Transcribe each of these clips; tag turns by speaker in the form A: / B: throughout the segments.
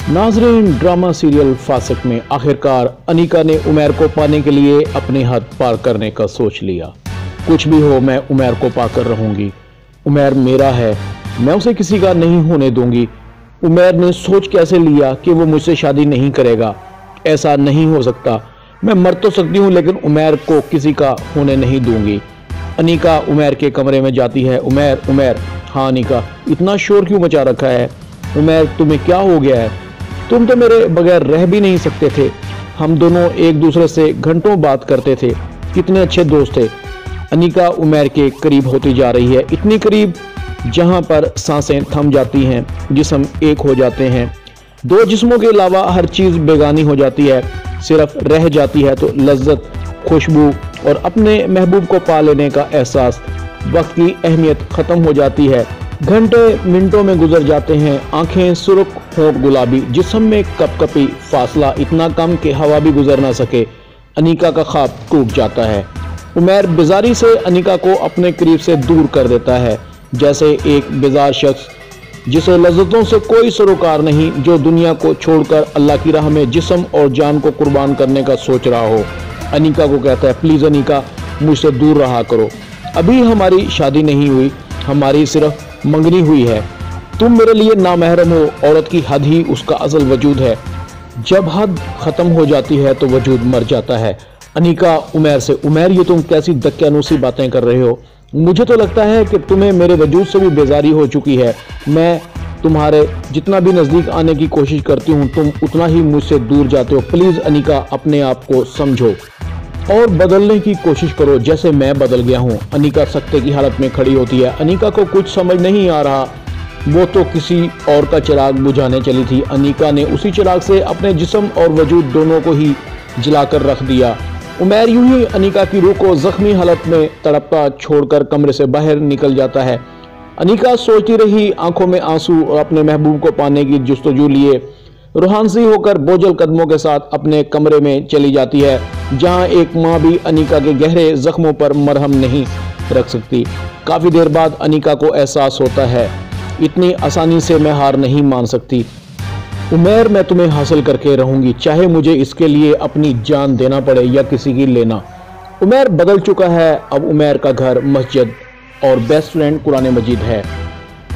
A: नाजरीन, drama serial फासिक में आखिरकार अनीका ने उमैर को पाने के लिए अपनी हद पार करने का सोच लिया। कुछ भी हो, मैं उमैर को पाकर रहूंगी। उमैर मेरा है, मैं उसे किसी का नहीं होने दूंगी। उमैर ने सोच कैसे लिया कि वो मुझसे शादी नहीं करेगा? ऐसा नहीं हो सकता। मैं मर तो सकती हूँ लेकिन उमैर को किसी का होने नहीं दूंगी। अनीका उमैर के कमरे में जाती है। उमैर, उमैर। हाँ अनीका, इतना शोर क्यों मचा रखा है? उमैर, तुम्हें क्या हो गया है? तुम तो मेरे बगैर रह भी नहीं सकते थे। हम दोनों एक दूसरे से घंटों बात करते थे, कितने अच्छे दोस्त थे। अनीका उमैर के करीब होती जा रही है, इतनी करीब जहां पर सांसें थम जाती हैं, जिस्म एक हो जाते हैं। दो जिस्मों के अलावा हर चीज़ बेगानी हो जाती है, सिर्फ रह जाती है तो लज्जत, खुशबू और अपने महबूब को पा लेने का एहसास। वक्त की अहमियत ख़त्म हो जाती है। घंटे मिनटों में गुजर जाते हैं, आंखें सुर्ख, होंठ गुलाबी, जिस्म में कपकपी, फासला इतना कम कि हवा भी गुजर ना सके। अनीका का ख्वाब टूट जाता है। उमैर बेजारी से अनीका को अपने करीब से दूर कर देता है, जैसे एक बेजार शख्स जिसे लज्जतों से कोई सरोकार नहीं, जो दुनिया को छोड़कर अल्लाह की राह में जिस्म और जान को कुर्बान करने का सोच रहा हो। अनीका को कहता है, प्लीज़ अनीका, मुझसे दूर रहा करो। अभी हमारी शादी नहीं हुई, हमारी सिर्फ मंगनी हुई है। तुम मेरे लिए नामहरम हो। औरत की हद ही उसका असल वजूद है। जब हद खत्म हो जाती है तो वजूद मर जाता है। अनीका उमैर से, उमैर ये तुम कैसी दक्यानूसी बातें कर रहे हो? मुझे तो लगता है कि तुम्हें मेरे वजूद से भी बेजारी हो चुकी है। मैं तुम्हारे जितना भी नज़दीक आने की कोशिश करती हूँ, तुम उतना ही मुझसे दूर जाते हो। प्लीज़ अनीका, अपने आप को समझो और बदलने की कोशिश करो, जैसे मैं बदल गया हूँ। अनीका सख्ते की हालत में खड़ी होती है। अनीका को कुछ समझ नहीं आ रहा। वो तो किसी और का चिराग बुझाने चली थी। अनीका ने उसी चिराग से अपने जिस्म और वजूद दोनों को ही जलाकर रख दिया। उमैर यूं ही अनीका की रूह को जख्मी हालत में तड़पता छोड़कर कमरे से बाहर निकल जाता है। अनीका सोचती रही, आंखों में आंसू, और अपने महबूब को पाने की जुस्तजू लिए रूहानसी होकर बोझल कदमों के साथ अपने कमरे में चली जाती है, जहां एक माँ भी अनीका के गहरे जख्मों पर मरहम नहीं रख सकती। काफ़ी देर बाद अनीका को एहसास होता है, इतनी आसानी से मैं हार नहीं मान सकती। उमैर, मैं तुम्हें हासिल करके रहूंगी, चाहे मुझे इसके लिए अपनी जान देना पड़े या किसी की लेना। उमैर बदल चुका है। अब उमैर का घर मस्जिद और बेस्ट फ्रेंड कुरान मजीद है।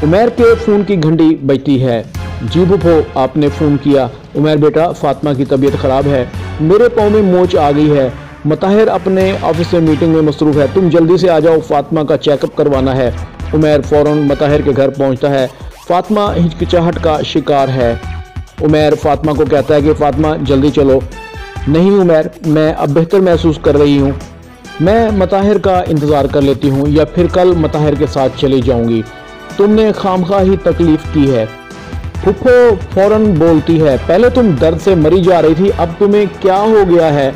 A: उमैर के फ़ोन की घंटी बजती है। जी बुफो, आपने फ़ोन किया। उमैर बेटा, फातिमा की तबीयत ख़राब है, मेरे पाँव में मोच आ गई है। मताहिर अपने ऑफिस में मीटिंग में मसरूफ़ है, तुम जल्दी से आ जाओ, फातिमा का चेकअप करवाना है। उमैर फ़ौरन मताहिर के घर पहुंचता है। फातिमा हिचकिचाहट का शिकार है। उमैर फातिमा को कहता है कि फातिमा जल्दी चलो। नहीं उमैर, मैं अब बेहतर महसूस कर रही हूँ, मैं मताहिर का इंतज़ार कर लेती हूँ या फिर कल मताहिर के साथ चली जाऊँगी। तुमने खामखा ही तकलीफ़ की है। फुफो फौरन बोलती है, पहले तुम दर्द से मरी जा रही थी, अब तुम्हें क्या हो गया है?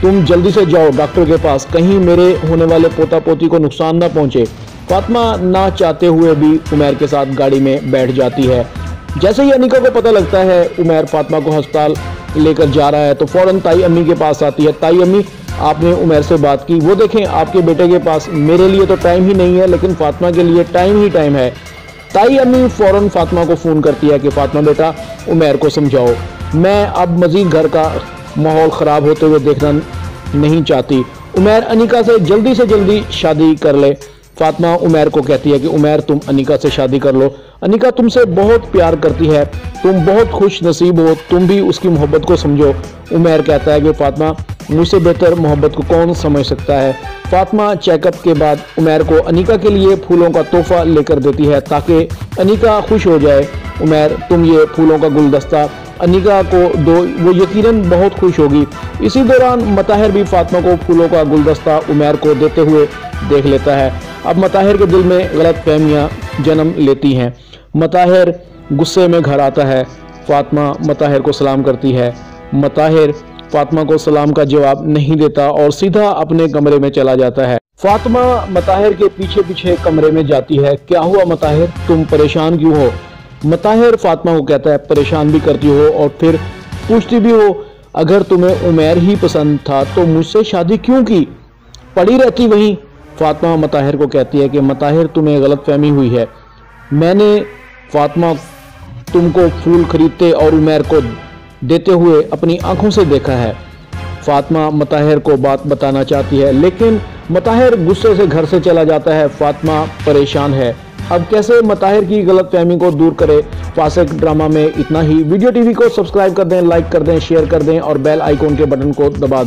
A: तुम जल्दी से जाओ डॉक्टर के पास, कहीं मेरे होने वाले पोता पोती को नुकसान ना पहुंचे। फातिमा ना चाहते हुए भी उमैर के साथ गाड़ी में बैठ जाती है। जैसे ही अनीका को पता लगता है उमैर फातिमा को अस्पताल लेकर जा रहा है तो फौरन ताई अम्मी के पास आती है। ताई अम्मी, आपने उमैर से बात की? वो देखें आपके बेटे के पास मेरे लिए तो टाइम ही नहीं है, लेकिन फातिमा के लिए टाइम ही टाइम है। ताई अम्मी फौरन फातिमा को फ़ोन करती है कि फातिमा बेटा, उमैर को समझाओ, मैं अब मज़ीद घर का माहौल ख़राब होते हुए देखना नहीं चाहती। उमैर अनीका से जल्दी शादी कर ले। फातिमा उमैर को कहती है कि उमैर, तुम अनीका से शादी कर लो। अनीका तुमसे बहुत प्यार करती है, तुम बहुत खुश नसीब हो, तुम भी उसकी मोहब्बत को समझो। उमैर कहता है कि फातिमा, मुझसे बेहतर मोहब्बत को कौन समझ सकता है। फातिमा चेकअप के बाद उमैर को अनीका के लिए फूलों का तोहफा लेकर देती है ताकि अनीका खुश हो जाए। उमैर, तुम ये फूलों का गुलदस्ता अनीका को दो, वो यकीनन बहुत खुश होगी। इसी दौरान मताहिर भी फातिमा को फूलों का गुलदस्ता उमैर को देते हुए देख लेता है। अब मताहिर के दिल में गलत फहमियाँ जन्म लेती हैं। मताहिर गुस्से में घर आता है। फातिमा मताहिर को सलाम करती है। मताहिर फातिमा को सलाम का जवाब नहीं देता और सीधा अपने कमरे में चला जाता है। फातिमा मताहिर के पीछे पीछे कमरे में जाती है। क्या हुआ मताहिर, तुम परेशान क्यों हो? मताहिर फातिमा को कहता है, परेशान भी करती हो और फिर पूछती भी हो, अगर तुम्हें उमैर ही पसंद था तो मुझसे शादी क्यों की, पड़ी रहती वहीं। फातिमा मताहिर को कहती है कि मताहिर, तुम्हें गलतफहमी हुई है, मैंने फातिमा तुमको फूल खरीदते और उमैर को देते हुए अपनी आंखों से देखा है। फातिमा मताहिर को बात बताना चाहती है, लेकिन मताहिर गुस्से से घर से चला जाता है। फातिमा परेशान है, अब कैसे मताहिर की गलतफहमी को दूर करे। फासिक ड्रामा में इतना ही। वीडियो टीवी को सब्सक्राइब कर दें, लाइक कर दें, शेयर कर दें और बेल आइकॉन के बटन को दबा दें।